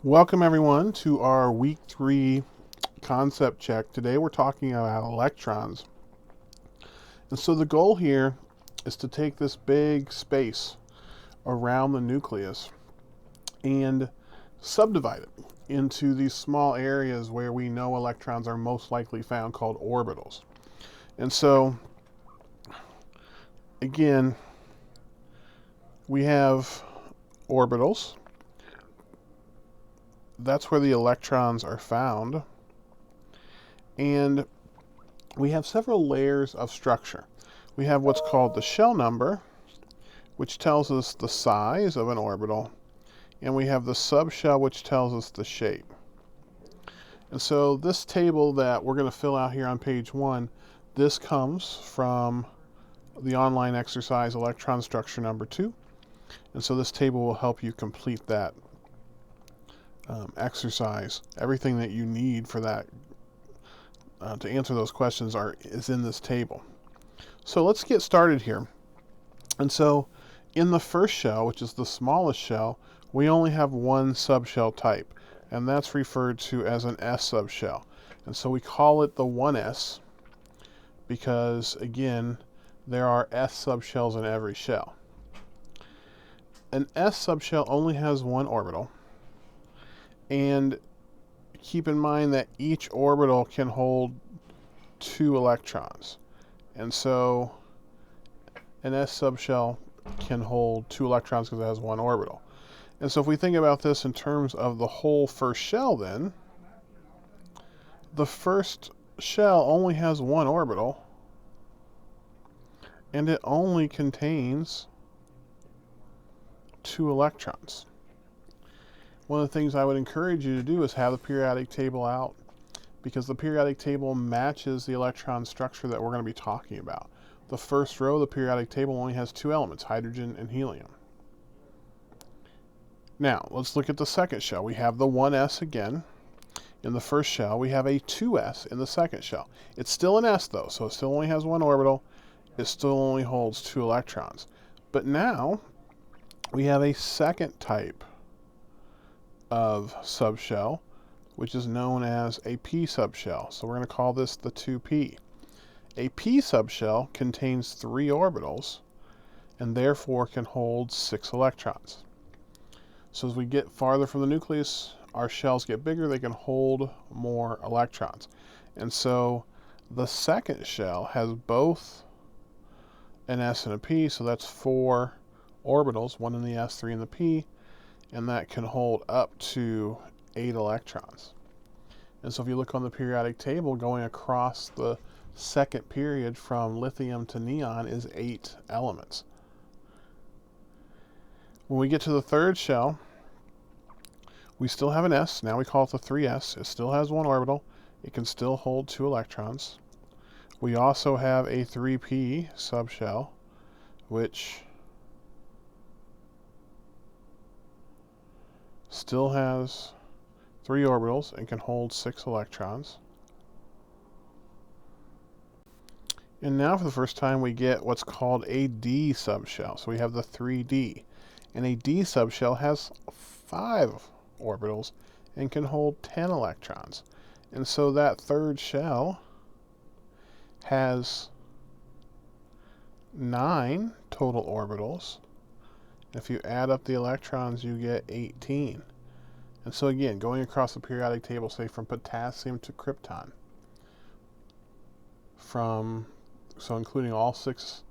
Welcome everyone to our week 3 concept check. Today we're talking about electrons. And so the goal here is to take this big space around the nucleus and subdivide it into these small areas where we know electrons are most likely found, called orbitals. And so again, we have orbitals. That's where the electrons are found. And we have several layers of structure. We have what's called the shell number, which tells us the size of an orbital, and we have the subshell, which tells us the shape. And so this table that we're going to fill out here on page 1, this comes from the online exercise electron structure number 2. And so this table will help you complete that exercise. Everything that you need for that to answer those questions is in this table. So let's get started here. And so in the first shell, which is the smallest shell, we only have one subshell type, and that's referred to as an S subshell. And so we call it the 1s because, again, there are S subshells in every shell. An S subshell only has one orbital, and keep in mind that each orbital can hold 2 electrons. And so an S subshell can hold 2 electrons because it has one orbital. And so if we think about this in terms of the whole first shell, then the first shell only has one orbital, and it only contains 2 electrons. One of the things I would encourage you to do is have the periodic table out, because the periodic table matches the electron structure that we're going to be talking about. The first row of the periodic table only has 2 elements, hydrogen and helium. Now, let's look at the second shell. We have the 1s again in the first shell. We have a 2s in the second shell. It's still an s though, so it still only has one orbital. It still only holds 2 electrons. But now we have a second type of subshell, which is known as a p subshell. So we're going to call this the 2p. A p subshell contains 3 orbitals and therefore can hold 6 electrons. So as we get farther from the nucleus, our shells get bigger, they can hold more electrons. And so the second shell has both an s and a p, so that's 4 orbitals, 1 in the s, 3 in the p, and that can hold up to 8 electrons. And so if you look on the periodic table, going across the second period from lithium to neon is 8 elements. When we get to the third shell, we still have an s. Now we call it the 3s. It still has one orbital. It can still hold 2 electrons. We also have a 3p subshell, which still has 3 orbitals and can hold 6 electrons. And now for the first time we get what's called a d subshell. So we have the 3d. And a d subshell has 5 orbitals and can hold 10 electrons. And so that third shell has 9 total orbitals. If you add up the electrons, you get 18. And so again, going across the periodic table, say from potassium to krypton, so including all 6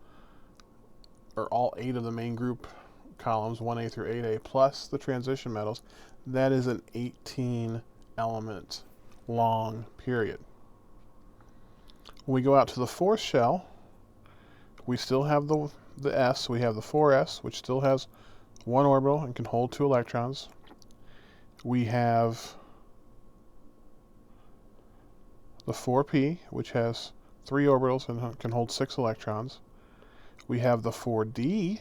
or all 8 of the main group columns, 1A through 8A, plus the transition metals, that is an 18 element long period. When we go out to the fourth shell, we still have the s. We have the 4s, which still has one orbital and can hold 2 electrons. We have the 4p, which has 3 orbitals and can hold 6 electrons. We have the 4d,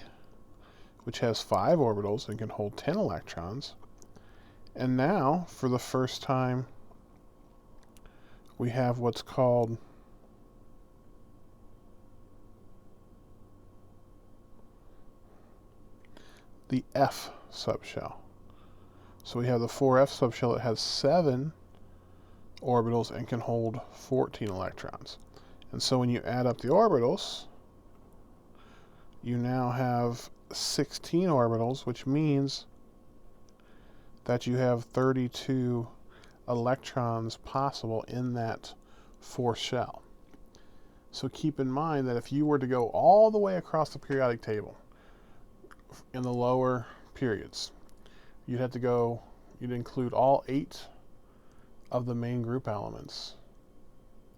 which has 5 orbitals and can hold 10 electrons. And now, for the first time, we have what's called the F subshell. So we have the 4f subshell that has 7 orbitals and can hold 14 electrons. And so when you add up the orbitals, you now have 16 orbitals, which means that you have 32 electrons possible in that fourth shell. So keep in mind that if you were to go all the way across the periodic table in the lower periods, you'd include all 8 of the main group elements,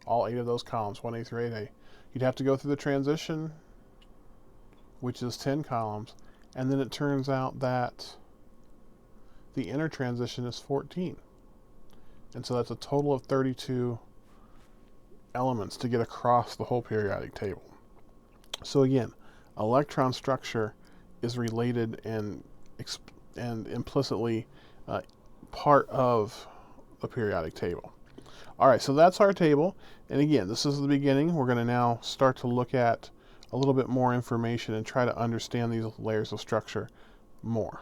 all 8 of those columns, 1A through 8A. You'd have to go through the transition, which is 10 columns, and then it turns out that the inner transition is 14. And so that's a total of 32 elements to get across the whole periodic table. So again, electron structure is related and implicitly part of the periodic table. All right, so that's our table. And again, this is the beginning. We're going to now start to look at a little bit more information and try to understand these layers of structure more.